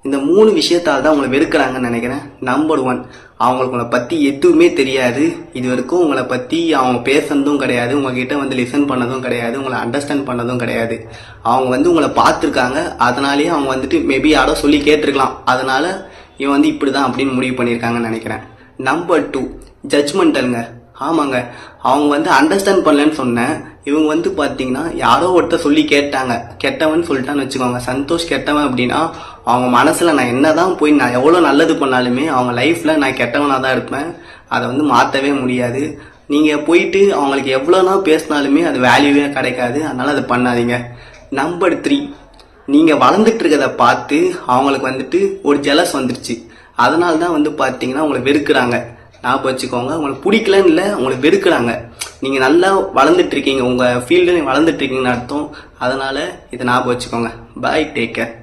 இந்த 3 விஷயத்தால் தான் உங்களை வெறுக்கிறாங்கன்னு நினைக்கிறேன். நம்பர் 1, அவங்களுக்கு உங்களை பற்றி எதுவுமே தெரியாது. இது வரைக்கும் உங்களை பற்றி அவங்க பேசுனதும் கிடையாது, உங்ககிட்ட வந்து லிசன் பண்ணதும் கிடையாது, உங்களை அண்டர்ஸ்டாண்ட் பண்ணதும் கிடையாது. அவங்க வந்து உங்களை பார்த்துருக்காங்க, அதனாலேயே அவங்க வந்துட்டு மேபி யாரோ சொல்லி கேட்டிருக்கலாம், அதனால இவன் வந்து இப்படி தான் அப்படின்னு முடிவு பண்ணியிருக்காங்கன்னு நினைக்கிறேன். நம்பர் 2, ஜட்ஜ்மெண்டலுங்க. ஆமாங்க, அவங்க வந்து அண்டர்ஸ்டாண்ட் பண்ணலன்னு சொன்னேன். இவங்க வந்து பார்த்தீங்கன்னா யாரோ ஒருத்தர் சொல்லி கேட்டாங்க, கெட்டவன் சொல்லிட்டான்னு வச்சுக்கோங்க. சந்தோஷ் கெட்டவன் அப்படின்னா அவங்க மனசில் நான் என்னதான் போய் நான் எவ்வளோ நல்லது பண்ணாலுமே அவங்க லைஃப்பில் நான் கெட்டவனாக தான் இருப்பேன். அதை வந்து மாற்றவே முடியாது. நீங்கள் போயிட்டு அவங்களுக்கு எவ்வளோனா பேசினாலுமே அது வேல்யூவே கிடைக்காது. அதனால் அது பண்ணாதீங்க. நம்பர் 3, நீங்கள் வளர்ந்துட்டு இருக்கிறத பார்த்து அவங்களுக்கு வந்துட்டு ஒரு ஜெலஸ் வந்துருச்சு. அதனால தான் வந்து பார்த்தீங்கன்னா உங்களை வெறுக்கிறாங்க. ஞாபகம் வச்சுக்கோங்க, உங்களுக்கு பிடிக்கலன்னு இல்லை, உங்களை வெறுக்கிறாங்க. நீங்கள் நல்லா வளர்ந்துட்டு இருக்கீங்க, உங்கள் ஃபீல்டு வளர்ந்துட்டு இருக்கீங்கன்னு அர்த்தம். அதனால் இதை ஞாபகம் வச்சுக்கோங்க. பாய், டேக் கேர்.